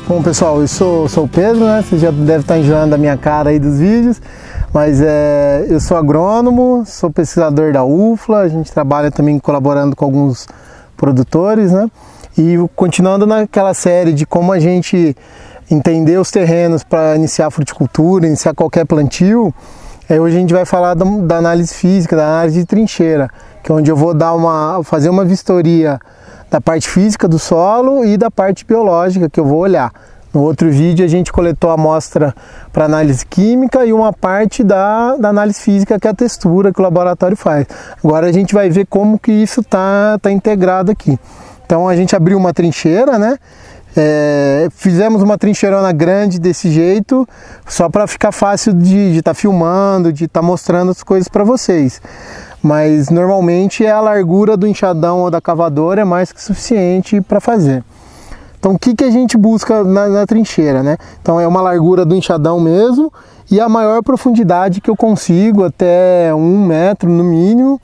Bom, pessoal, eu sou o Pedro, né? Você já deve estar enjoando da minha cara aí dos vídeos, mas eu sou agrônomo, sou pesquisador da UFLA, a gente trabalha também colaborando com alguns produtores, né? E continuando naquela série de como a gente entender os terrenos para iniciar a fruticultura, iniciar qualquer plantio, hoje a gente vai falar da análise física, da análise de trincheira, que é onde eu vou fazer uma vistoria da parte física do solo e da parte biológica que eu vou olhar. No outro vídeo a gente coletou a amostra para análise química e uma parte da análise física, que é a textura que o laboratório faz. Agora a gente vai ver como que isso tá integrado aqui. Então a gente abriu uma trincheira, né? Fizemos uma trincheirona grande desse jeito, só para ficar fácil de estar filmando, de estar mostrando as coisas para vocês. Mas normalmente a largura do enxadão ou da cavadora é mais que suficiente para fazer. Então o que a gente busca na trincheira, né? Então é uma largura do enxadão mesmo e a maior profundidade que eu consigo, até 1 metro no mínimo,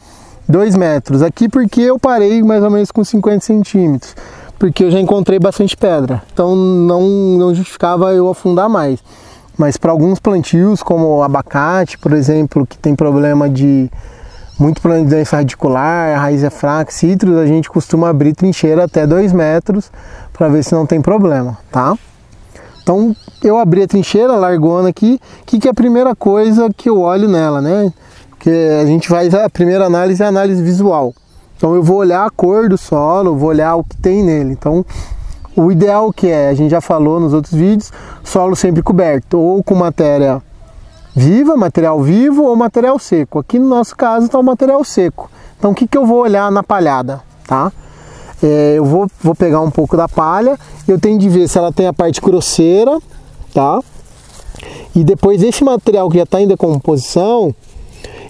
2 metros. Aqui porque eu parei mais ou menos com 50 centímetros. Porque eu já encontrei bastante pedra, então não justificava eu afundar mais. Mas para alguns plantios, como o abacate, por exemplo, que tem problema muito problema de doença radicular, a raiz é fraca, citros, a gente costuma abrir trincheira até 2 metros para ver se não tem problema, tá? Então eu abri a trincheira, largona aqui, que é a primeira coisa que eu olho nela, né? Porque a gente faz a primeira análise, é a análise visual. Então eu vou olhar a cor do solo, vou olhar o que tem nele. Então o ideal que a gente já falou nos outros vídeos, solo sempre coberto, ou com matéria viva, material vivo ou material seco. Aqui no nosso caso está o material seco. Então o que eu vou olhar na palhada, tá? Eu vou pegar um pouco da palha, eu tenho de ver se ela tem a parte grosseira, tá? E depois esse material que já está em decomposição,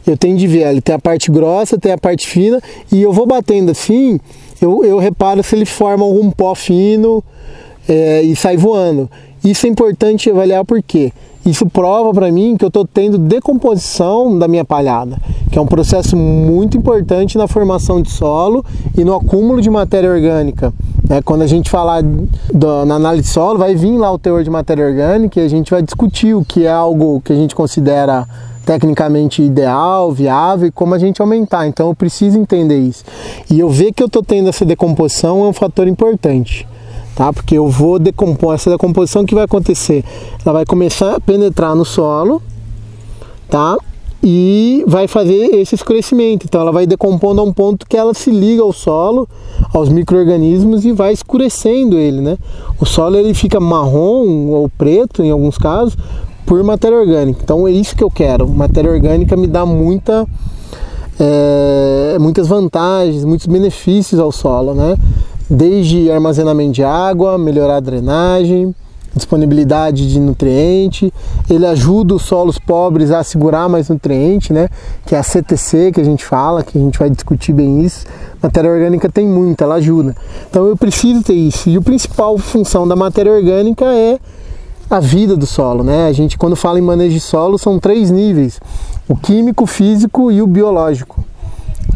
eu tenho de ver, ele tem a parte grossa, tem a parte fina, e eu vou batendo assim, eu reparo se ele forma algum pó fino e sai voando. Isso é importante avaliar porque isso prova para mim que eu estou tendo decomposição da minha palhada, que é um processo muito importante na formação de solo e no acúmulo de matéria orgânica. Quando a gente falar na análise de solo, vai vir lá o teor de matéria orgânica e a gente vai discutir o que é algo que a gente considera tecnicamente ideal, viável e como a gente aumentar. Então eu preciso entender isso. E eu ver que eu estou tendo essa decomposição é um fator importante, tá? Porque eu vou decompor, essa decomposição que vai acontecer, ela vai começar a penetrar no solo, tá? E vai fazer esse escurecimento. Então ela vai decompondo a um ponto que ela se liga ao solo, aos micro-organismos e vai escurecendo ele, né? O solo ele fica marrom ou preto em alguns casos, por matéria orgânica. Então é isso que eu quero. Matéria orgânica me dá muitas vantagens, muitos benefícios ao solo, né? Desde armazenamento de água, melhorar a drenagem, disponibilidade de nutriente, ele ajuda os solos pobres a segurar mais nutriente, né? Que é a CTC que a gente fala, que a gente vai discutir bem isso. Matéria orgânica tem muito, ela ajuda. Então eu preciso ter isso. E a principal função da matéria orgânica é a vida do solo, né? A gente, quando fala em manejo de solo, são 3 níveis: o químico, o físico e o biológico,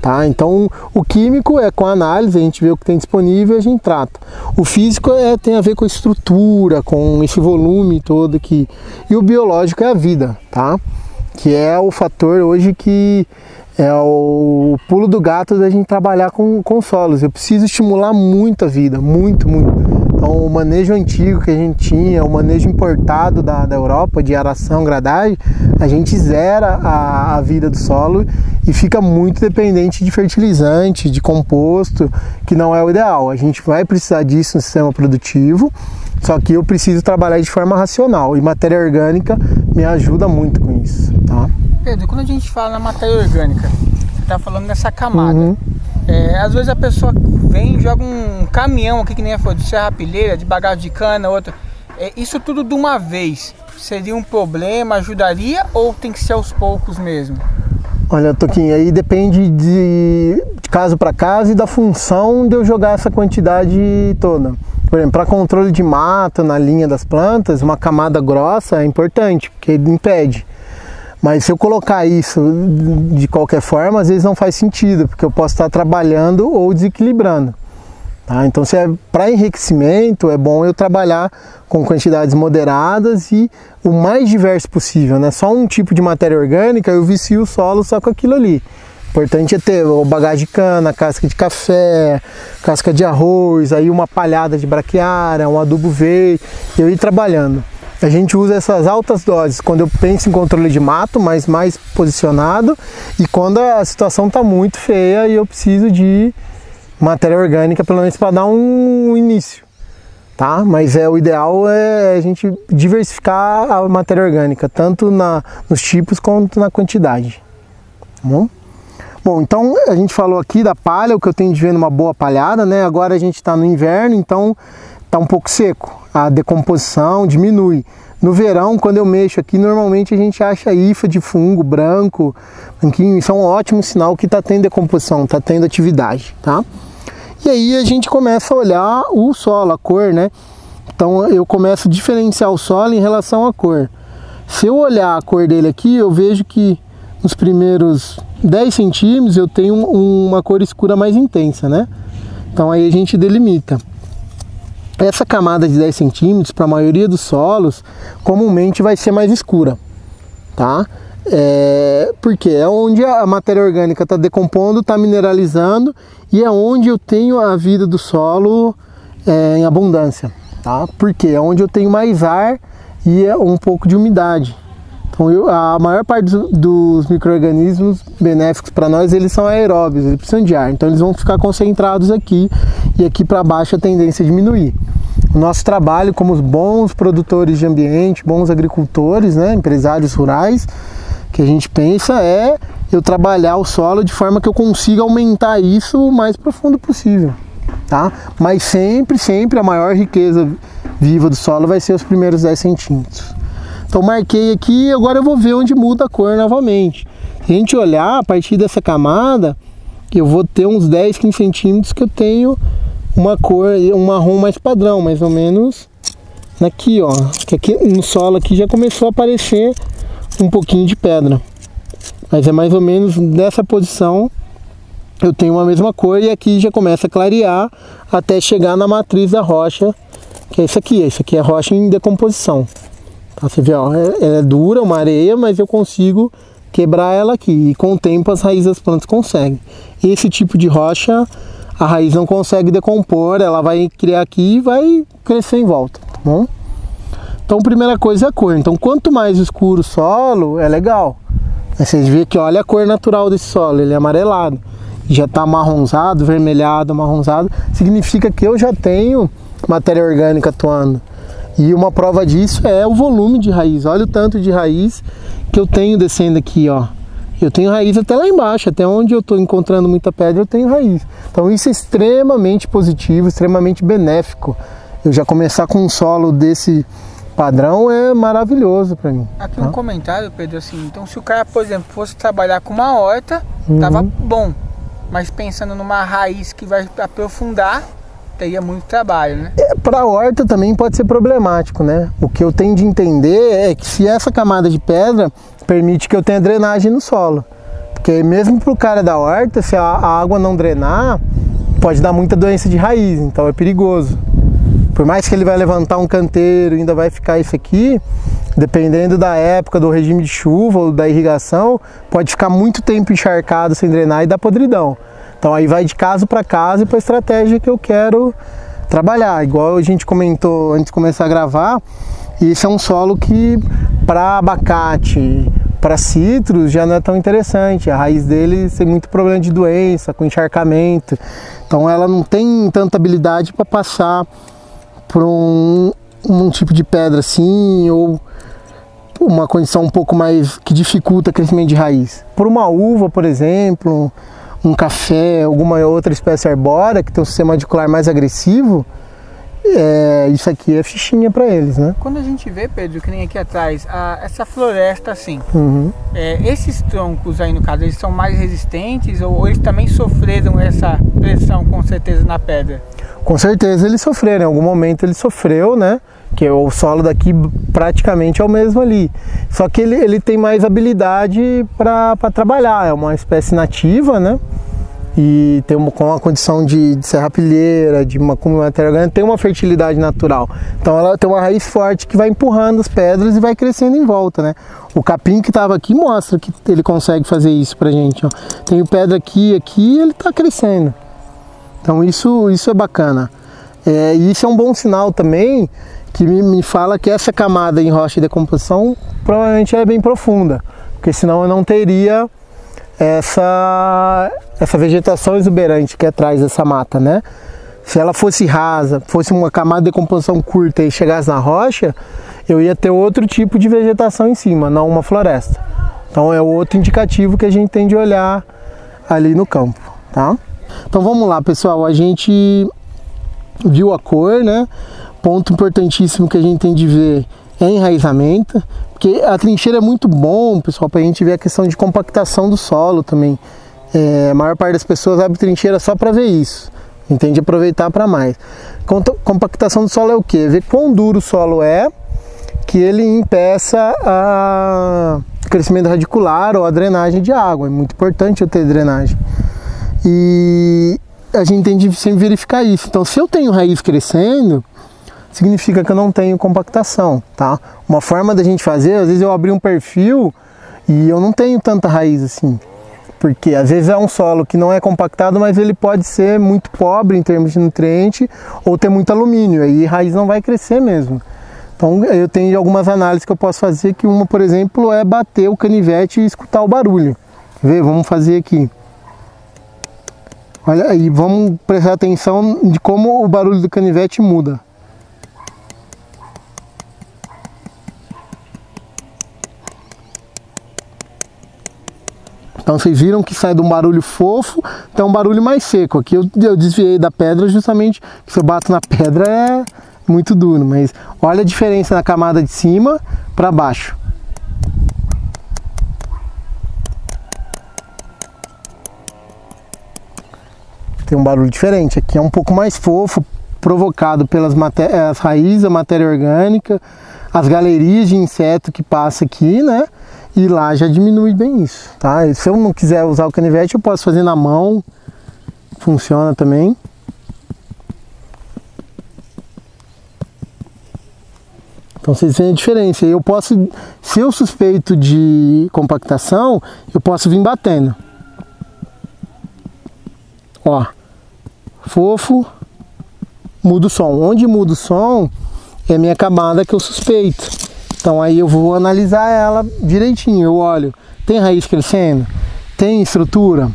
tá? Então o químico é com a análise, a gente vê o que tem disponível e a gente trata. O físico tem a ver com a estrutura, com esse volume todo aqui. E o biológico é a vida, tá? Que é o fator hoje que é o pulo do gato da gente trabalhar com solos. Eu preciso estimular muito a vida, muito. Então o manejo antigo que a gente tinha, o manejo importado da Europa de aração, gradagem, a gente zera a vida do solo e fica muito dependente de fertilizante, de composto, que não é o ideal. A gente vai precisar disso no sistema produtivo, só que eu preciso trabalhar de forma racional e matéria orgânica me ajuda muito com isso, tá? Pedro, quando a gente fala na matéria orgânica, você está falando dessa camada. Às vezes a pessoa vem e joga um caminhão aqui, que nem foi de serrapilheira, de bagagem de cana, outra. Isso tudo de uma vez seria um problema, ajudaria, ou tem que ser aos poucos mesmo? Olha, Toquinho, aí depende de caso para caso e da função de eu jogar essa quantidade toda. Por exemplo, para controle de mato na linha das plantas, uma camada grossa é importante, porque impede. Mas se eu colocar isso de qualquer forma, às vezes não faz sentido, porque eu posso estar trabalhando ou desequilibrando. Tá? Então, se é para enriquecimento, é bom eu trabalhar com quantidades moderadas e o mais diverso possível, né? Só um tipo de matéria orgânica, eu vicio o solo só com aquilo ali. O importante é ter o bagagem de cana, casca de café, casca de arroz, aí uma palhada de braquiária, um adubo verde, eu ir trabalhando. A gente usa essas altas doses quando eu penso em controle de mato, mas mais posicionado, e quando a situação está muito feia e eu preciso de matéria orgânica, pelo menos para dar um início, tá? Mas o ideal é a gente diversificar a matéria orgânica, tanto nos tipos quanto na quantidade, tá bom? Bom, então a gente falou aqui da palha, o que eu tenho de ver numa boa palhada, né? Agora a gente está no inverno, então está um pouco seco, a decomposição diminui. No verão, quando eu mexo aqui, normalmente a gente acha hifa de fungo branco, branquinho, isso é um ótimo sinal que está tendo decomposição, está tendo atividade, tá? E aí a gente começa a olhar o solo, a cor, né? Então eu começo a diferenciar o solo em relação à cor. Se eu olhar a cor dele aqui, eu vejo que nos primeiros 10 centímetros eu tenho uma cor escura mais intensa, né? Então aí a gente delimita. Essa camada de 10 centímetros, para a maioria dos solos, comumente vai ser mais escura, tá? Porque é onde a matéria orgânica está decompondo, está mineralizando e é onde eu tenho a vida do solo em abundância, tá? Porque é onde eu tenho mais ar e um pouco de umidade. Então a maior parte dos micro-organismos benéficos para nós, eles são aeróbios, eles precisam de ar, então eles vão ficar concentrados aqui e aqui para baixo a tendência é diminuir. O nosso trabalho como os bons produtores de ambiente, bons agricultores, né, empresários rurais, que a gente pensa é eu trabalhar o solo de forma que eu consiga aumentar isso o mais profundo possível, tá? Mas sempre a maior riqueza viva do solo vai ser os primeiros 10 centímetros. Então marquei aqui, agora eu vou ver onde muda a cor novamente. Se a gente olhar a partir dessa camada, eu vou ter uns 10, 15 centímetros que eu tenho uma cor, um marrom mais padrão, mais ou menos aqui, ó. Que aqui no solo aqui já começou a aparecer um pouquinho de pedra. Mas é mais ou menos nessa posição eu tenho uma mesma cor e aqui já começa a clarear até chegar na matriz da rocha, que é isso aqui. Isso aqui é rocha em decomposição. Você vê, ó, ela é dura, uma areia, mas eu consigo quebrar ela aqui. E com o tempo as raízes das plantas conseguem. Esse tipo de rocha, a raiz não consegue decompor, ela vai criar aqui e vai crescer em volta, tá bom? Então, primeira coisa é a cor. Então, quanto mais escuro o solo, é legal. Vocês veem que olha a cor natural desse solo, ele é amarelado. Já está amarronzado, vermelhado, amarronzado. Significa que eu já tenho matéria orgânica atuando. E uma prova disso é o volume de raiz. Olha o tanto de raiz que eu tenho descendo aqui, ó. Eu tenho raiz até lá embaixo, até onde eu estou encontrando muita pedra eu tenho raiz. Então isso é extremamente positivo, extremamente benéfico. Eu já começar com um solo desse padrão é maravilhoso para mim. Aqui um comentário, Pedro, assim, então se o cara, por exemplo, fosse trabalhar com uma horta, tava bom. Mas pensando numa raiz que vai aprofundar, teria muito trabalho, né? Para a horta também pode ser problemático, né? O que eu tenho de entender é que se essa camada de pedra permite que eu tenha drenagem no solo. Porque mesmo para o cara da horta, se a água não drenar, pode dar muita doença de raiz, então é perigoso. Por mais que ele vai levantar um canteiro, ainda vai ficar isso aqui, dependendo da época, do regime de chuva ou da irrigação, pode ficar muito tempo encharcado sem drenar e dar podridão. Então aí vai de caso para caso e para a estratégia que eu quero trabalhar. Igual a gente comentou antes de começar a gravar, esse é um solo que para abacate, para citros já não é tão interessante. A raiz dele tem muito problema de doença, com encharcamento. Então ela não tem tanta habilidade para passar por um tipo de pedra assim, ou uma condição um pouco mais que dificulta o crescimento de raiz. Por uma uva, por exemplo, um café, alguma outra espécie arbórea que tem um sistema radicular mais agressivo, isso aqui é fichinha para eles, né? Quando a gente vê, Pedro, que nem aqui atrás, essa floresta assim, esses troncos aí no caso, eles são mais resistentes ou eles também sofreram essa pressão com certeza na pedra? Com certeza eles sofreram, em algum momento ele sofreu, né? Que o solo daqui praticamente é o mesmo ali. Só que ele tem mais habilidade para trabalhar, é uma espécie nativa, né? e com uma condição de serrapilheira, de uma matéria orgânica, tem uma fertilidade natural. Então ela tem uma raiz forte que vai empurrando as pedras e vai crescendo em volta, né? O capim que estava aqui mostra que ele consegue fazer isso pra gente, ó. Tem pedra aqui e ele está crescendo. Então isso é bacana. E isso é um bom sinal também, que me fala que essa camada em rocha de decomposição provavelmente é bem profunda, porque senão eu não teria essa vegetação exuberante que é atrás dessa mata, né? Se ela fosse rasa, fosse uma camada de decomposição curta e chegasse na rocha, eu ia ter outro tipo de vegetação em cima, não uma floresta. Então é outro indicativo que a gente tem de olhar ali no campo, tá? Então vamos lá, pessoal, a gente viu a cor, né? Ponto importantíssimo que a gente tem de ver é enraizamento, porque a trincheira é muito bom, pessoal, para a gente ver a questão de compactação do solo também. A maior parte das pessoas abre trincheira só para ver isso, entende? Aproveitar para mais. Compactação do solo é o quê? Ver quão duro o solo é, que ele impeça o crescimento radicular ou a drenagem de água. É muito importante eu ter drenagem. E a gente tem de sempre verificar isso. Então, se eu tenho raiz crescendo, significa que eu não tenho compactação, tá? Uma forma da gente fazer, às vezes eu abri um perfil e eu não tenho tanta raiz assim, porque às vezes é um solo que não é compactado, mas ele pode ser muito pobre em termos de nutriente ou ter muito alumínio, aí a raiz não vai crescer mesmo. Então eu tenho algumas análises que eu posso fazer, que uma, por exemplo, é bater o canivete e escutar o barulho. Quer ver? Vamos fazer aqui. Olha aí, vamos prestar atenção de como o barulho do canivete muda. Então vocês viram que sai de um barulho fofo até um barulho mais seco. Aqui eu desviei da pedra justamente, que se eu bato na pedra é muito duro, mas olha a diferença na camada de cima para baixo. Tem um barulho diferente, aqui é um pouco mais fofo, provocado pelas as raízes, a matéria orgânica, as galerias de inseto que passa aqui, né? E lá já diminui bem isso, tá? Se eu não quiser usar o canivete, eu posso fazer na mão, funciona também. Então vocês veem a diferença. Eu posso, se eu suspeito de compactação, eu posso vir batendo. Ó, fofo, muda o som. Onde muda o som é a minha camada que eu suspeito. Então aí eu vou analisar ela direitinho, eu olho, tem raiz crescendo? Tem estrutura? O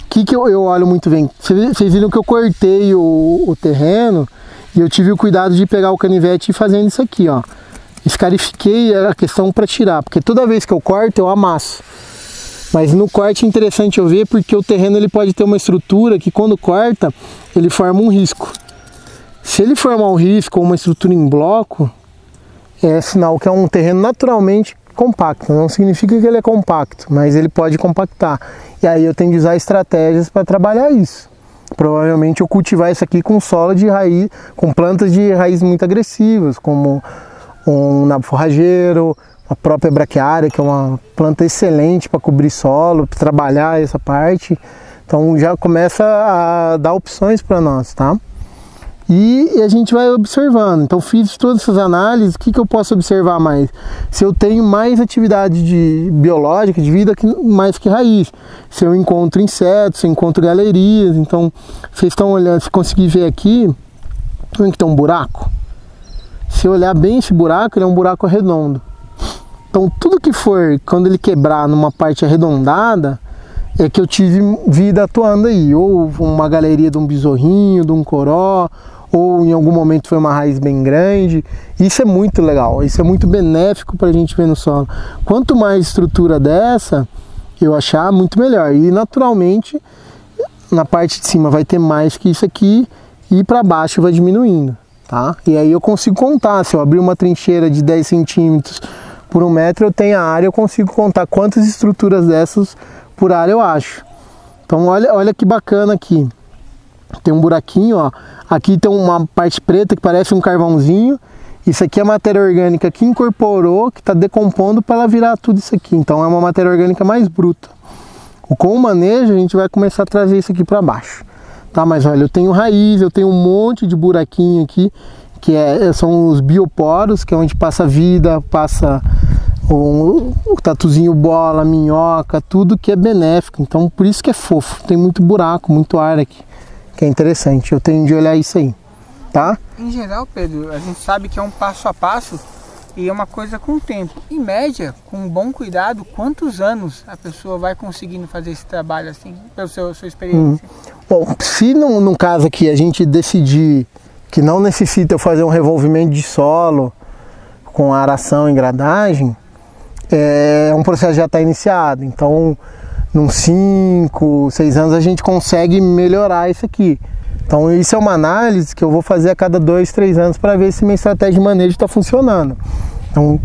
que eu olho muito bem? Vocês viram que eu cortei o terreno e eu tive o cuidado de pegar o canivete e fazendo isso aqui, ó. Escarifiquei a questão para tirar, porque toda vez que eu corto eu amasso. Mas no corte é interessante eu ver, porque o terreno ele pode ter uma estrutura que quando corta, ele forma um risco. Se ele formar um risco ou uma estrutura em bloco, é sinal que é um terreno naturalmente compacto. Não significa que ele é compacto, mas ele pode compactar. E aí eu tenho de usar estratégias para trabalhar isso. Provavelmente eu cultivar isso aqui com solo de raiz, com plantas de raiz muito agressivas, como um nabo forrageiro, a própria braquiária, que é uma planta excelente para cobrir solo, para trabalhar essa parte. Então já começa a dar opções para nós, tá? E a gente vai observando. Então fiz todas essas análises. O que eu posso observar mais? Se eu tenho mais atividade biológica, de vida, mais que raiz. Se eu encontro insetos, se eu encontro galerias. Então vocês estão olhando, se conseguir ver aqui, onde que tem um buraco? Se eu olhar bem esse buraco, ele é um buraco redondo. Então tudo que for, quando ele quebrar numa parte arredondada, é que eu tive vida atuando aí. Ou uma galeria de um besorrinho, de um coró, ou em algum momento foi uma raiz bem grande. Isso é muito legal, isso é muito benéfico para a gente ver no solo. Quanto mais estrutura dessa eu achar, muito melhor. E naturalmente na parte de cima vai ter mais que isso aqui, e para baixo vai diminuindo, tá? E aí eu consigo contar. Se eu abrir uma trincheira de 10 centímetros por 1 metro, eu tenho a área, eu consigo contar quantas estruturas dessas por área eu acho. Então olha que bacana aqui. Tem um buraquinho, ó. Aqui tem uma parte preta que parece um carvãozinho. Isso aqui é matéria orgânica que incorporou, que está decompondo para ela virar tudo isso aqui. Então é uma matéria orgânica mais bruta. Com o manejo a gente vai começar a trazer isso aqui para baixo. Tá, mas olha, eu tenho raiz, eu tenho um monte de buraquinho aqui, que são os bioporos, que é onde passa vida, passa o tatuzinho bola, minhoca, tudo que é benéfico. Então por isso que é fofo, tem muito buraco, muito ar aqui, que é interessante. Eu tenho de olhar isso aí, tá? Em geral, Pedro, a gente sabe que é um passo a passo e é uma coisa com o tempo. Em média, com um bom cuidado, quantos anos a pessoa vai conseguindo fazer esse trabalho assim, pela sua experiência? Bom, se no caso aqui a gente decidir que não necessita eu fazer um revolvimento de solo com aração e gradagem, um processo já está iniciado. Então, em 5, 6 anos a gente consegue melhorar isso aqui. Então isso é uma análise que eu vou fazer a cada 2, 3 anos para ver se minha estratégia de manejo está funcionando. Então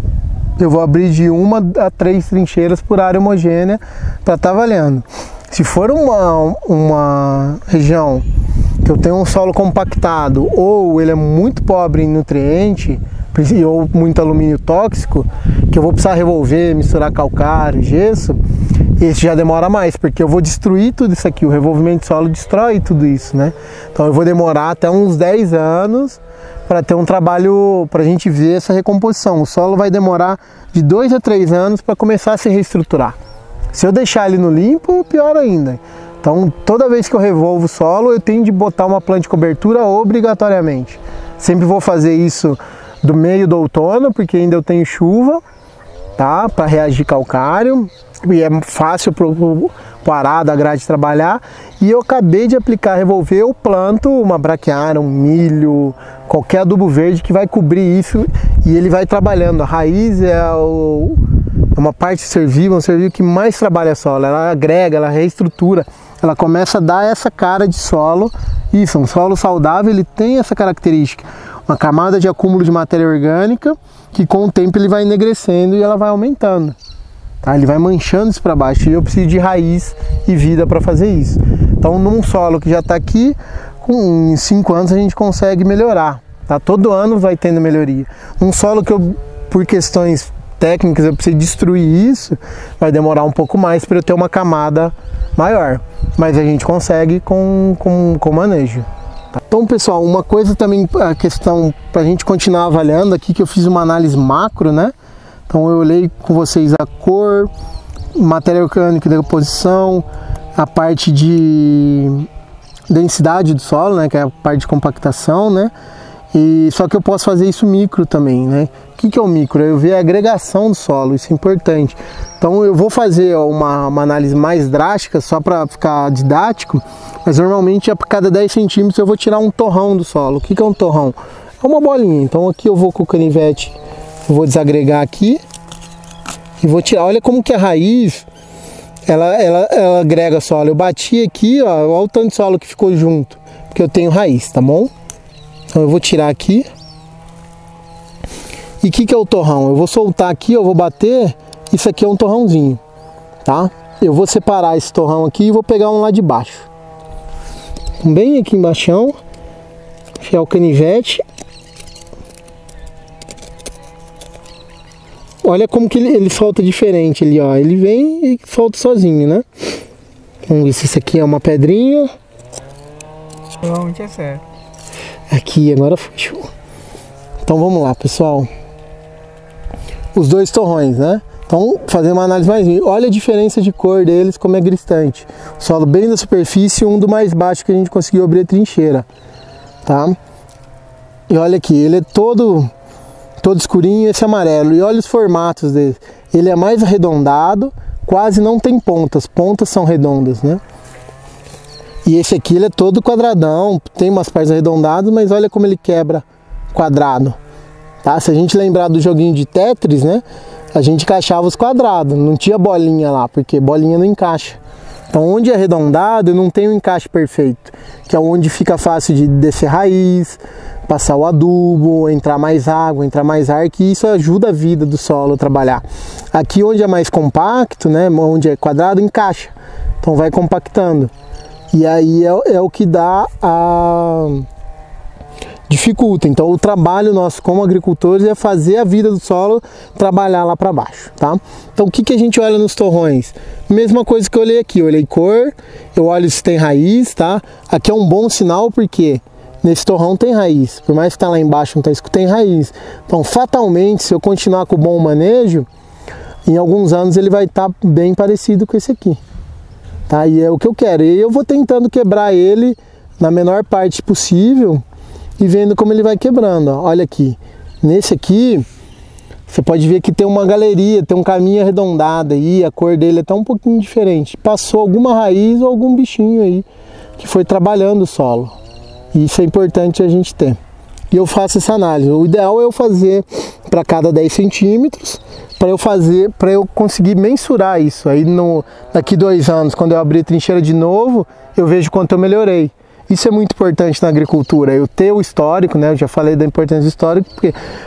eu vou abrir de 1 a 3 trincheiras por área homogênea para estar avaliando. Se for uma região que eu tenho um solo compactado ou ele é muito pobre em nutriente ou muito alumínio tóxico, que eu vou precisar revolver, misturar calcário, gesso, esse já demora mais, porque eu vou destruir tudo isso aqui, o revolvimento de solo destrói tudo isso, né? Então eu vou demorar até uns 10 anos para ter um trabalho, para a gente ver essa recomposição. O solo vai demorar de 2 a 3 anos para começar a se reestruturar. Se eu deixar ele no limpo, pior ainda. Então toda vez que eu revolvo o solo, eu tenho de botar uma planta de cobertura obrigatoriamente. Sempre vou fazer isso do meio do outono, porque ainda eu tenho chuva, tá? Para reagir calcário. E é fácil para o arado, a grade trabalhar. E eu acabei de aplicar, revolver, eu planto uma braquiária, um milho, qualquer adubo verde que vai cobrir isso e ele vai trabalhando. A raiz é uma parte servível, um servível que mais trabalha solo. Ela agrega, ela reestrutura, ela começa a dar essa cara de solo. Isso, um solo saudável, ele tem essa característica. Uma camada de acúmulo de matéria orgânica que com o tempo ele vai enegrecendo e ela vai aumentando. Tá? Ele vai manchando isso para baixo e eu preciso de raiz e vida para fazer isso. Então num solo que já está aqui, em 5 anos a gente consegue melhorar. Tá? Todo ano vai tendo melhoria. Um solo que eu, por questões técnicas, eu preciso destruir isso, vai demorar um pouco mais para eu ter uma camada maior. Mas a gente consegue com manejo. Tá? Então pessoal, uma coisa também, a questão para a gente continuar avaliando aqui, que eu fiz uma análise macro, né? Então eu olhei com vocês a cor, matéria orgânica de composição, a parte de densidade do solo, né, que é a parte de compactação, né? E só que eu posso fazer isso micro também, né? O que é o micro? Eu ver a agregação do solo, isso é importante. Então eu vou fazer uma análise mais drástica só para ficar didático, mas normalmente a cada 10 centímetros eu vou tirar um torrão do solo. O que é um torrão? É uma bolinha. Então aqui eu vou com o canivete, eu vou desagregar aqui e vou tirar. Olha como que a raiz ela agrega solo. Eu bati aqui, ó, olha o tanto de solo que ficou junto, porque eu tenho raiz, tá bom? Então eu vou tirar aqui. E o que é o torrão? Eu vou soltar aqui, eu vou bater. Isso aqui é um torrãozinho, tá? Eu vou separar esse torrão aqui e vou pegar um lá de baixo. Bem aqui embaixo, enfiar o canivete. Olha como que ele solta diferente ali, ó. Ele vem e solta sozinho, né? Vamos ver se isso aqui é uma pedrinha. Provavelmente é certo. Aqui, agora foi show. Então vamos lá, pessoal. Os dois torrões, né? Então, fazer uma análise mais... Olha a diferença de cor deles, como é gristante. O solo bem da superfície e um do mais baixo que a gente conseguiu abrir a trincheira, tá? E olha aqui, ele é todo escurinho, esse amarelo. E olha os formatos dele. Ele é mais arredondado, quase não tem pontas. Pontas são redondas, né? E esse aqui ele é todo quadradão, tem umas partes arredondadas, mas olha como ele quebra quadrado. Tá? Se a gente lembrar do joguinho de Tetris, né? A gente encaixava os quadrados, não tinha bolinha lá, porque bolinha não encaixa. Então onde é arredondado não tem um encaixe perfeito, que é onde fica fácil de descer raiz, passar o adubo, entrar mais água, entrar mais ar, que isso ajuda a vida do solo a trabalhar. Aqui onde é mais compacto, né? Onde é quadrado, encaixa, então vai compactando. E aí é o que dá dificulta. Então o trabalho nosso como agricultores é fazer a vida do solo trabalhar lá para baixo, tá? Então o que que a gente olha nos torrões? Mesma coisa que eu olhei aqui, eu olhei cor, eu olho se tem raiz, tá? Aqui é um bom sinal porque nesse torrão tem raiz, por mais que tá lá embaixo não tá escuro, tem raiz. Então fatalmente, se eu continuar com o bom manejo, em alguns anos ele vai estar bem parecido com esse aqui, tá? E é o que eu quero, e eu vou tentando quebrar ele na menor parte possível e vendo como ele vai quebrando, ó. Olha aqui, nesse aqui você pode ver que tem uma galeria, tem um caminho arredondado aí, a cor dele é até um pouquinho diferente, passou alguma raiz ou algum bichinho aí que foi trabalhando o solo, e isso é importante a gente ter. E eu faço essa análise, o ideal é eu fazer para cada 10 centímetros, para eu conseguir mensurar isso, aí daqui 2 anos, quando eu abrir a trincheira de novo, eu vejo quanto eu melhorei. Isso é muito importante na agricultura, eu ter o histórico, né? Eu já falei da importância do histórico,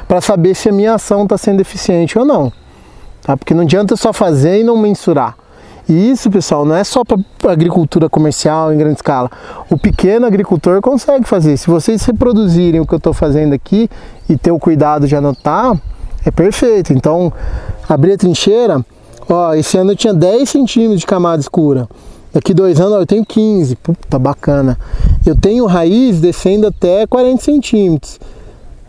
para saber se a minha ação está sendo eficiente ou não, tá? Porque não adianta só fazer e não mensurar. E isso, pessoal, não é só para agricultura comercial em grande escala. O pequeno agricultor consegue fazer. Se vocês reproduzirem o que eu estou fazendo aqui e ter o cuidado de anotar, é perfeito. Então, abrir a trincheira, ó, esse ano eu tinha 10 centímetros de camada escura. Daqui 2 anos eu tenho 15, puta, bacana. Eu tenho raiz descendo até 40 centímetros.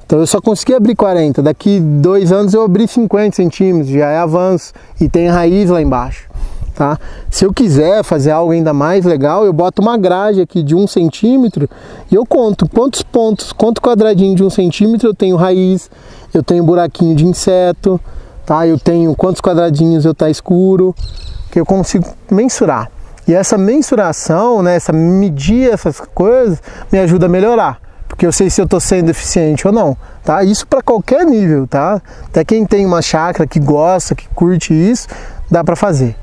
Então eu só consegui abrir 40. Daqui 2 anos eu abri 50 centímetros, já é avanço. E tem raiz lá embaixo, tá? Se eu quiser fazer algo ainda mais legal, eu boto uma grade aqui de 1 centímetro e eu conto quantos pontos, quanto quadradinho de 1 centímetro eu tenho raiz, eu tenho buraquinho de inseto, tá? Eu tenho quantos quadradinhos eu tá escuro, que eu consigo mensurar. E essa mensuração, né, medir essas coisas, me ajuda a melhorar. Porque eu sei se eu estou sendo eficiente ou não, tá? Isso para qualquer nível, tá? Até quem tem uma chácara que gosta, que curte isso, dá para fazer,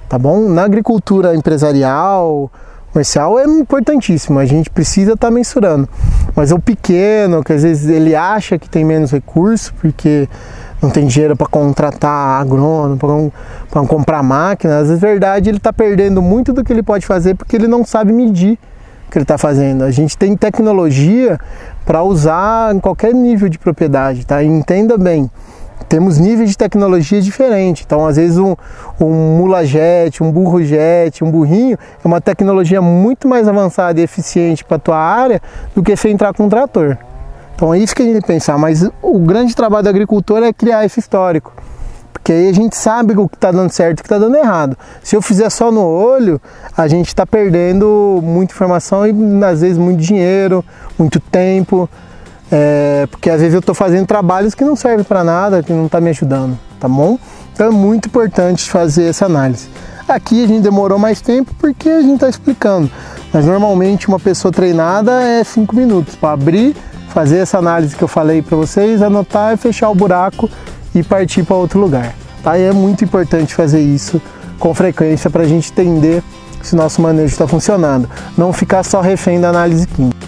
tá bom? Na agricultura empresarial, comercial, é importantíssimo. A gente precisa estar mensurando. Mas o pequeno, que às vezes ele acha que tem menos recurso, porque não tem dinheiro para contratar agrônomo, para comprar máquina, às vezes, na verdade, ele está perdendo muito do que ele pode fazer porque ele não sabe medir o que ele está fazendo. A gente tem tecnologia para usar em qualquer nível de propriedade, tá? E entenda bem, temos níveis de tecnologia diferentes. Então, às vezes, um mula-jet, um burro-jet, um burrinho é uma tecnologia muito mais avançada e eficiente para a tua área do que você entrar com um trator. Então é isso que a gente tem que pensar, mas o grande trabalho do agricultor é criar esse histórico, porque aí a gente sabe o que está dando certo e o que está dando errado. Se eu fizer só no olho, a gente está perdendo muita informação e às vezes muito dinheiro, muito tempo, porque às vezes eu estou fazendo trabalhos que não servem para nada, que não está me ajudando, tá bom? Então é muito importante fazer essa análise. Aqui a gente demorou mais tempo porque a gente está explicando, mas normalmente uma pessoa treinada é 5 minutos para abrir, fazer essa análise que eu falei para vocês, anotar e fechar o buraco e partir para outro lugar, tá? E é muito importante fazer isso com frequência para a gente entender se o nosso manejo está funcionando, não ficar só refém da análise química.